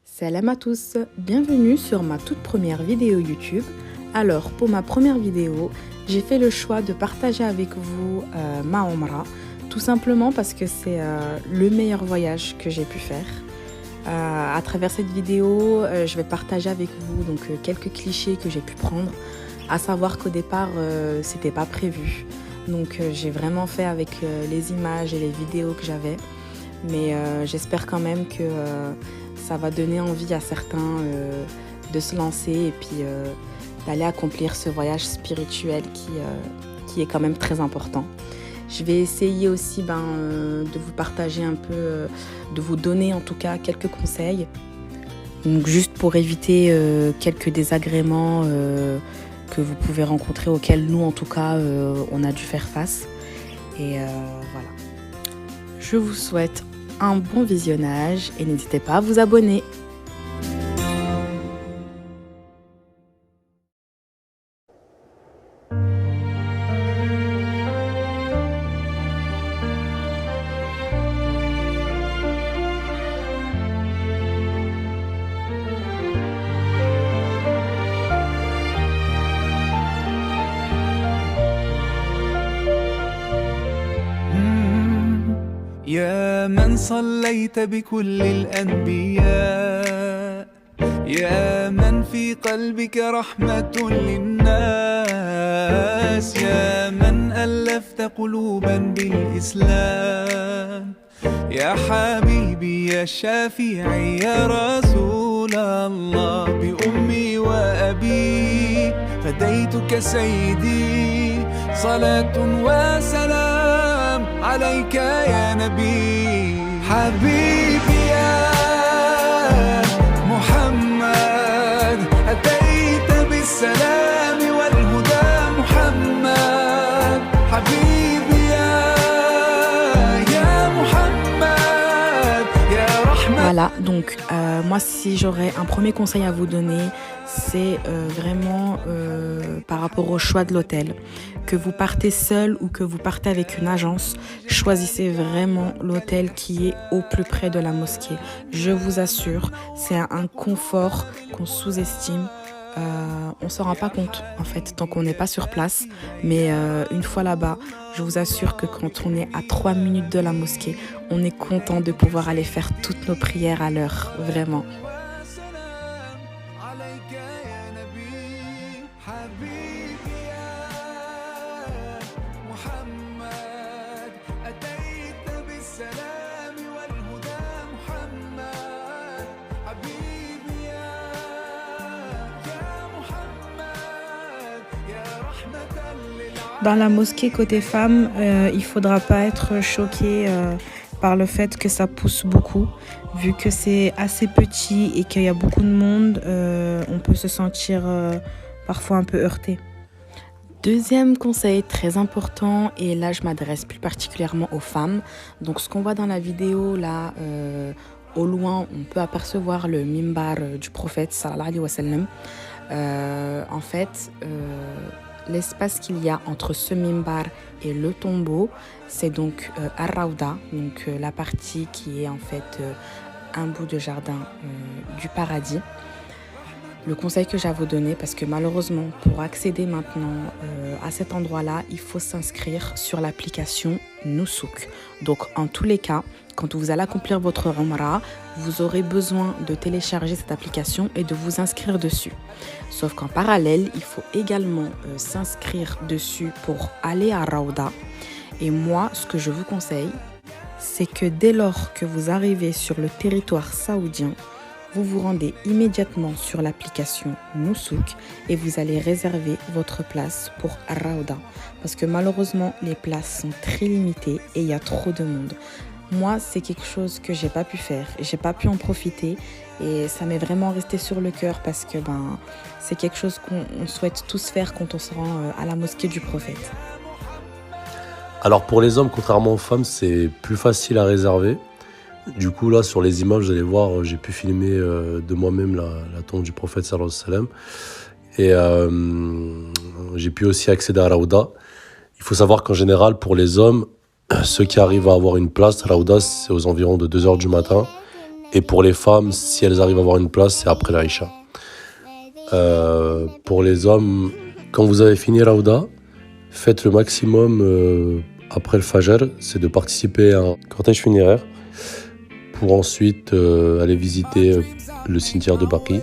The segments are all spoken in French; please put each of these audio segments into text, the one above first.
Salam à tous, bienvenue sur ma toute première vidéo YouTube. Alors pour ma première vidéo, j'ai fait le choix de partager avec vous ma Omra, tout simplement parce que c'est le meilleur voyage que j'ai pu faire. À travers cette vidéo, je vais partager avec vous quelques clichés que j'ai pu prendre, à savoir qu'au départ, c'était pas prévu. Donc j'ai vraiment fait avec les images et les vidéos que j'avais, mais j'espère quand même que ça va donner envie à certains de se lancer et puis d'aller accomplir ce voyage spirituel qui est quand même très important. Je vais essayer aussi de vous partager un peu, de vous donner en tout cas quelques conseils, donc juste pour éviter quelques désagréments que vous pouvez rencontrer, auxquels nous en tout cas on a dû faire face. Et voilà. Je vous souhaite un bon visionnage et n'hésitez pas à vous abonner. يا من صليت بكل الأنبياء، يا من في قلبك رحمة للناس، يا من ألفت قلوبا بالإسلام، يا حبيبي يا شافعي يا رسول الله، بأمي وأبي فديتك سيدي، صلاة وسلام عليك يا نبي. حبيبي يا محمد أتيت بالسلام والهدى محمد، حبيبي يا محمد يا رحمة. Voilà, donc moi si j'aurais un premier conseil à vous donner, c'est vraiment par rapport au choix de l'hôtel. Que vous partez seul ou que vous partez avec une agence, choisissez vraiment l'hôtel qui est au plus près de la mosquée. Je vous assure, c'est un confort qu'on sous-estime. On ne s'en rend pas compte en fait tant qu'on n'est pas sur place, mais une fois là-bas, je vous assure que quand on est à 3 minutes de la mosquée, on est content de pouvoir aller faire toutes nos prières à l'heure, vraiment. Dans la mosquée côté femme, il ne faudra pas être choqué par le fait que ça pousse beaucoup. Vu que c'est assez petit et qu'il y a beaucoup de monde, on peut se sentir parfois un peu heurté. Deuxième conseil très important, et là je m'adresse plus particulièrement aux femmes. Donc ce qu'on voit dans la vidéo là, au loin, on peut apercevoir le mimbar du prophète sallallahu alayhi wa sallam. En fait, l'espace qu'il y a entre ce mimbar et le tombeau, c'est donc Ar-Rawda, donc la partie qui est en fait un bout de jardin du paradis. Le conseil que j'ai à vous donner, parce que malheureusement, pour accéder maintenant à cet endroit-là, il faut s'inscrire sur l'application Nusuk. Donc en tous les cas, quand vous allez accomplir votre Umrah, vous aurez besoin de télécharger cette application et de vous inscrire dessus. Sauf qu'en parallèle, il faut également s'inscrire dessus pour aller à Rawda. Et moi, ce que je vous conseille, c'est que dès lors que vous arrivez sur le territoire saoudien, vous vous rendez immédiatement sur l'application Nusuk et vous allez réserver votre place pour Rawda. Parce que malheureusement, les places sont très limitées et il y a trop de monde. Moi, c'est quelque chose que j'ai pas pu faire, j'ai pas pu en profiter et ça m'est vraiment resté sur le cœur parce que c'est quelque chose qu'on souhaite tous faire quand on se rend à la mosquée du prophète. Alors pour les hommes, contrairement aux femmes, c'est plus facile à réserver. Du coup là sur les images, vous allez voir, j'ai pu filmer de moi-même la tombe du prophète sallallahu alayhi wa sallam. Et j'ai pu aussi accéder à Rawda. Il faut savoir qu'en général pour les hommes, ceux qui arrivent à avoir une place, Rawda, c'est aux environs de 2h du matin. Et pour les femmes, si elles arrivent à avoir une place, c'est après l'Aïcha. Pour les hommes, quand vous avez fini Raouda, faites le maximum après le Fajr, c'est de participer à un cortège funéraire pour ensuite aller visiter le cimetière de Baqi.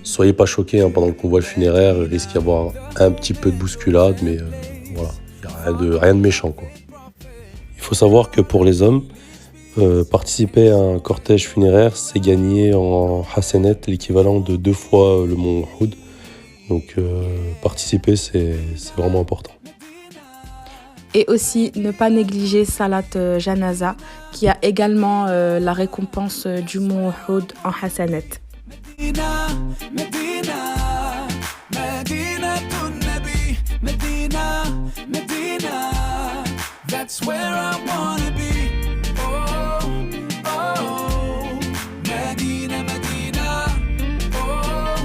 Soyez pas choqués pendant le convoi funéraire, il risque d'y avoir un petit peu de bousculade, mais voilà, il n'y a rien de méchant, quoi. Il faut savoir que pour les hommes, participer à un cortège funéraire, c'est gagner en Hassanet l'équivalent de 2 fois le mont Uhud. Donc participer, c'est vraiment important. Et aussi, ne pas négliger Salat Janaza, qui a également la récompense du mont Uhud en Hassanet. That's where I wanna be. Oh, oh, Medina, Medina. Oh,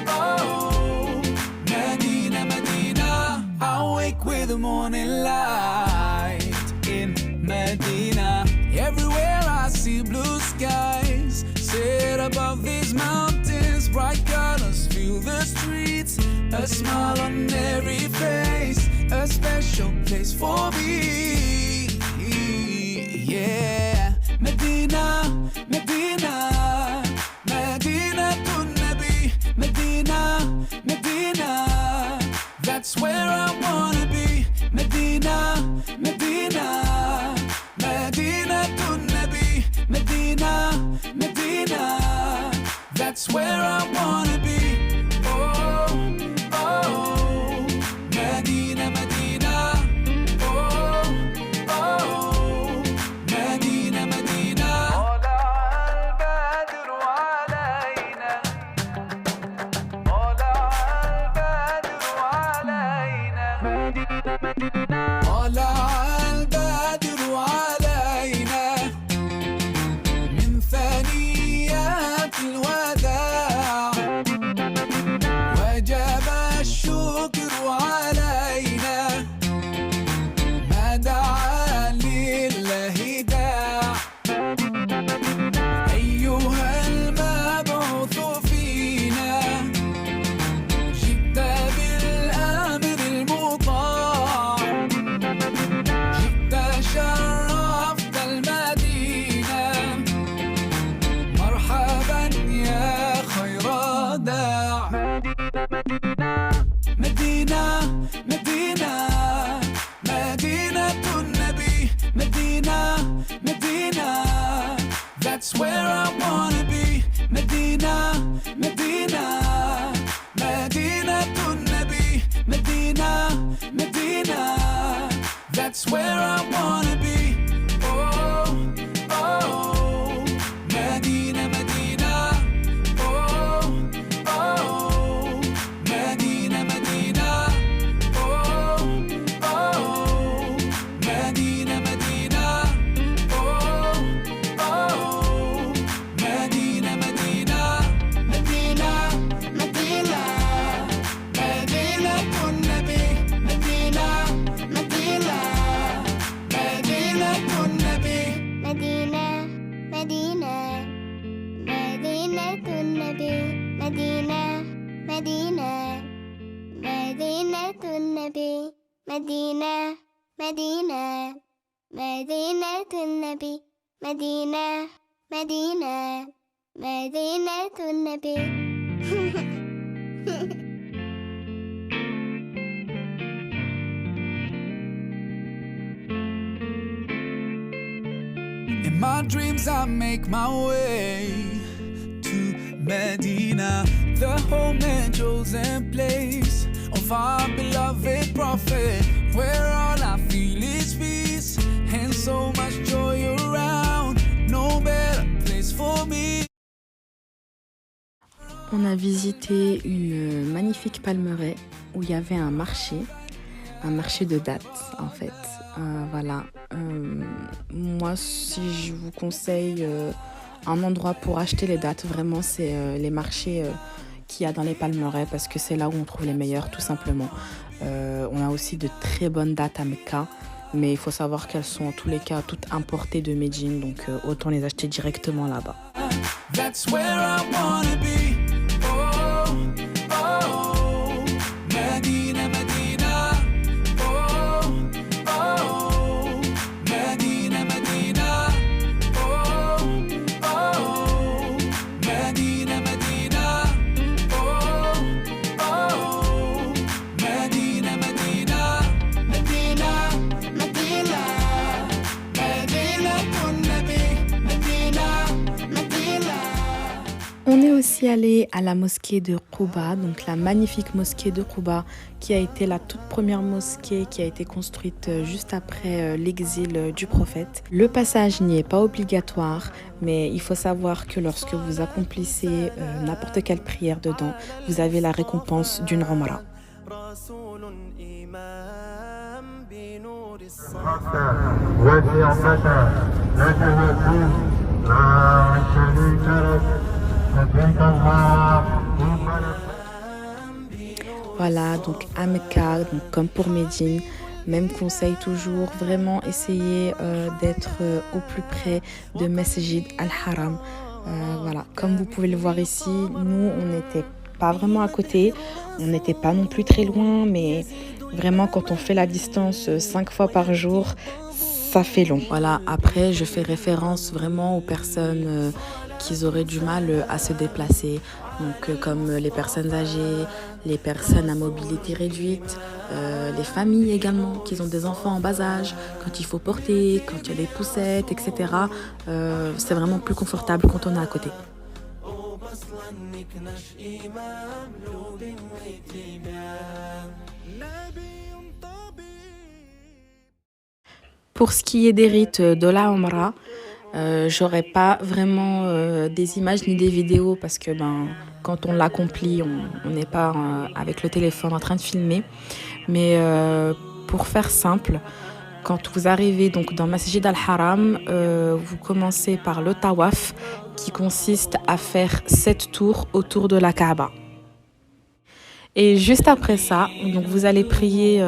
oh, Medina, Medina. I wake with the morning light in Medina. Everywhere I see blue skies, set above these mountains, bright colors fill the streets, a smile on every face, a special place for me. Yeah, Medina, Medina, Medina to Nabi, Medina, Medina. That's where I wanna be. Medina, Medina, Medina to Nabi, Medina, Medina. That's where I wanna be. Oh, oh, Medina, Medina. Oh, oh, Medina, Medina. طلع البدر علينا من ثنيات الوداع وجب الشكر علينا ما دعا لله داع أيها المبعوث فينا جئت بالأمر المطاع جئت شرفت المدينة مرحبا يا خير داع مدينة مدينة مدينة النبي مدينة مدينة That's where I wanna be مدينة مدينة مدينة النبي مدينة مدينة That's where I wanna be Oh, oh مدينة مدينة Oh, oh مدينة مدينة Oh, oh مدينة مدينة Oh, oh مدينة مدينة مدينة مدينة مدينة النبي مدينة مدينة مدينة النبي مدينة مدينة مدينة النبي مدينة مدينة مدينة النبي مدينة مدينة مدينة النبي مدينة مدينة مدينة النبي In my dreams I make my way to Medina, the home and chosen place of our beloved prophet, where all I feel is peace and so much joy around, no better place for me. On a visité une magnifique palmeraie où il y avait un marché de dattes en fait. Voilà. Moi, si je vous conseille un endroit pour acheter les dattes, vraiment, c'est les marchés qu'il y a dans les palmeraies parce que c'est là où on trouve les meilleurs, tout simplement. On a aussi de très bonnes dattes à Mecca, mais il faut savoir qu'elles sont en tous les cas toutes importées de Médine, donc autant les acheter directement là-bas. that's where I wanna be. Oh, oh, Medina, Medina. Oh, oh, Medina, Medina. Oh, oh, Medina, Medina. Oh, oh, Medina, Medina. Medina, Medina, Medina Nabi, Medina, Medina. On est aussi allé à la mosquée de Quba, donc la magnifique mosquée de Quba, qui a été la toute première mosquée qui a été construite juste après l'exil du prophète. Le passage n'y est pas obligatoire, mais il faut savoir que lorsque vous accomplissez n'importe quelle prière dedans, vous avez la récompense d'une Umrah. Voilà, donc à Mecca, donc comme pour Médine, même conseil toujours, vraiment essayer d'être au plus près de Masjid al-Haram. Voilà, comme vous pouvez le voir ici, nous on n'était pas vraiment à côté, on n'était pas non plus très loin, mais vraiment quand on fait la distance 5 fois par jour, ça fait long. Voilà, après je fais référence vraiment aux personnes qui auraient du mal à se déplacer. Donc comme les personnes âgées, les personnes à mobilité réduite, les familles également qui ont des enfants en bas âge, quand il faut porter, quand il y a des poussettes, etc. C'est vraiment plus confortable quand on est à côté. Pour ce qui est des rites de la Umrah, j'aurais pas vraiment des images ni des vidéos parce que quand on l'accomplit, on n'est pas avec le téléphone en train de filmer. Mais pour faire simple, quand vous arrivez donc dans Masjid al-Haram, vous commencez par le tawaf qui consiste à faire 7 tours autour de la Kaaba. Et juste après ça, donc vous allez prier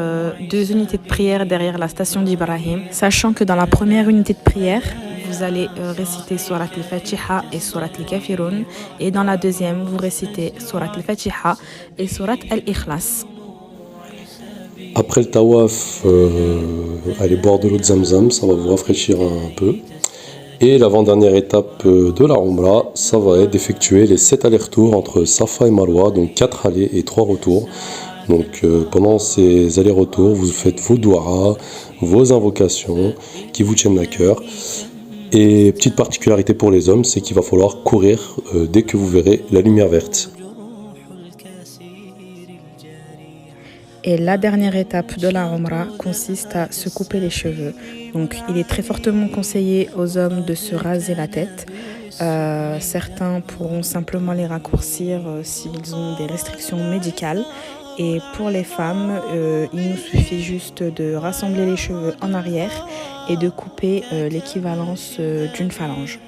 2 unités de prière derrière la station d'Ibrahim, sachant que dans la première unité de prière, vous allez réciter Surat al-Fatiha et Surat al-Kafirun, et dans la deuxième, vous récitez Surat al-Fatiha et Surat al-Ikhlas. Après le tawaf, allez boire de l'eau de Zamzam, ça va vous rafraîchir un peu. Et l'avant-dernière étape de la Umrah, ça va être d'effectuer les 7 allers-retours entre Safa et Marwa, donc 4 allers et 3 retours. Donc pendant ces allers-retours, vous faites vos douas, vos invocations qui vous tiennent à cœur. Et petite particularité pour les hommes, c'est qu'il va falloir courir dès que vous verrez la lumière verte. Et la dernière étape de la Umrah consiste à se couper les cheveux. Donc il est très fortement conseillé aux hommes de se raser la tête. Certains pourront simplement les raccourcir s'ils ont des restrictions médicales. Et pour les femmes, il nous suffit juste de rassembler les cheveux en arrière et de couper l'équivalence d'une phalange.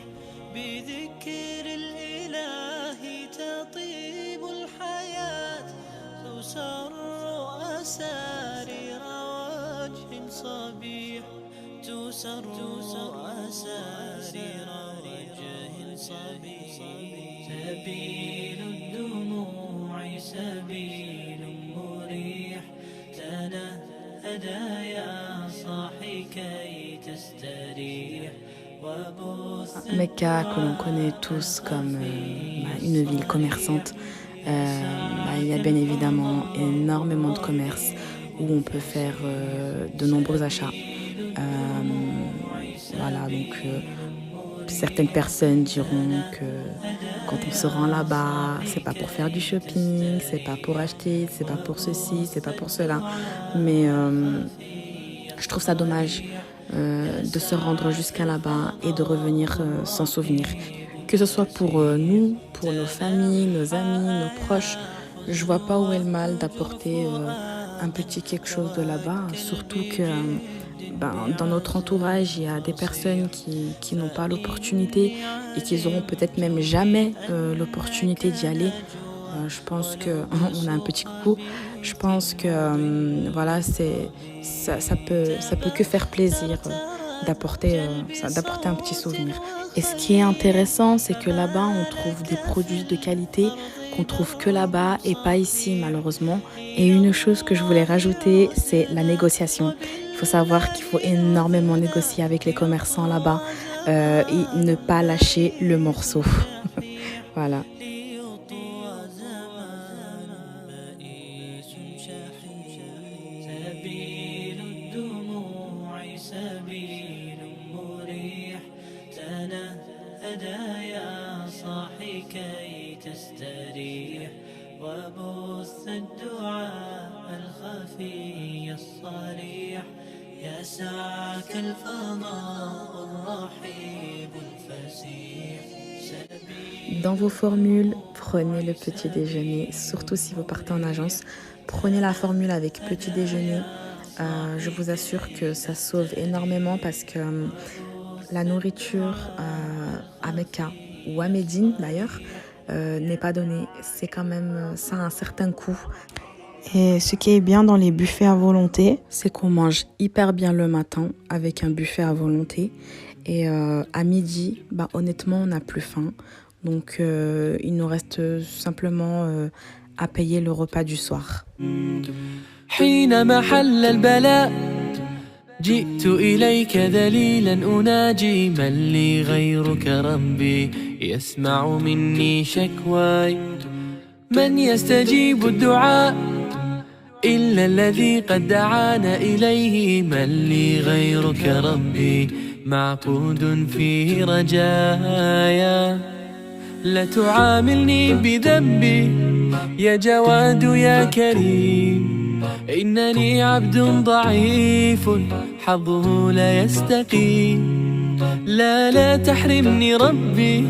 Mecca, que l'on connaît tous comme une ville commerçante, il y a bien évidemment énormément de commerces où on peut faire de nombreux achats. Voilà, donc certaines personnes diront que quand on se rend là-bas, c'est pas pour faire du shopping, c'est pas pour acheter, c'est pas pour ceci, c'est pas pour cela. Mais je trouve ça dommage de se rendre jusqu'à là-bas et de revenir sans souvenir. Que ce soit pour nous, pour nos familles, nos amis, nos proches, je vois pas où est le mal d'apporter un petit quelque chose de là-bas, surtout que dans notre entourage, il y a des personnes qui n'ont pas l'opportunité et qui n'auront peut-être même jamais l'opportunité d'y aller. Je pense que on a un petit coucou. Je pense que voilà, ça peut que faire plaisir d'apporter d'apporter un petit souvenir. Et ce qui est intéressant, c'est que là-bas, on trouve des produits de qualité qu'on trouve que là-bas et pas ici, malheureusement. Et une chose que je voulais rajouter, c'est la négociation. Il faut savoir qu'il faut énormément négocier avec les commerçants là-bas et ne pas lâcher le morceau. Voilà. سبيل الدموع سبيل مريح تنهدى يا صاحي كي تستريح وبث الدعاء الخفي الصريح يسعك الفضاء الرحيب الفسيح Dans vos formules, prenez le petit déjeuner, surtout si vous partez en agence. Prenez la formule avec petit déjeuner. Je vous assure que ça sauve énormément parce que la nourriture à Mecca ou à Médine d'ailleurs n'est pas donnée. C'est quand même, ça a un certain coût. Et ce qui est bien dans les buffets à volonté, c'est qu'on mange hyper bien le matin avec un buffet à volonté. Et à midi, honnêtement, on n'a plus faim. Donc, il nous reste simplement à payer le repas du soir. حينما حل البلاء جئت إليك ذليلا أناجي من لي غيرك ربي يسمع مني شكواي من يستجيب الدعاء إلا الذي قد دعانا إليه من لي غيرك ربي معقود فيه رجايا لا تعاملني بذنبي يا جواد يا كريم إنني عبد ضعيف حظه لا يستقيم لا تحرمني ربي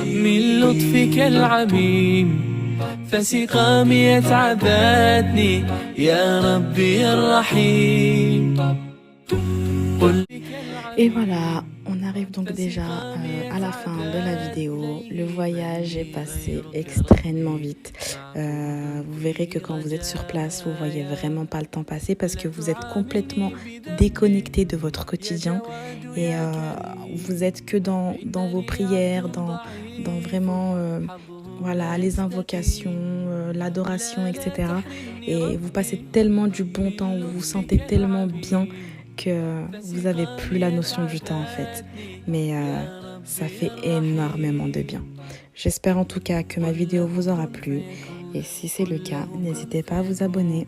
من لطفك العميم فسقامي تعبتني يا ربي الرحيم Et voilà, on arrive donc déjà à la fin de la vidéo. Le voyage est passé extrêmement vite. Vous verrez que quand vous êtes sur place, vous voyez vraiment pas le temps passer parce que vous êtes complètement déconnecté de votre quotidien et vous êtes que dans vos prières, dans vraiment voilà, les invocations, l'adoration, etc. Et vous passez tellement du bon temps, vous vous sentez tellement bien que vous n'avez plus la notion du temps en fait. Mais ça fait énormément de bien. J'espère en tout cas que ma vidéo vous aura plu. Et si c'est le cas, n'hésitez pas à vous abonner.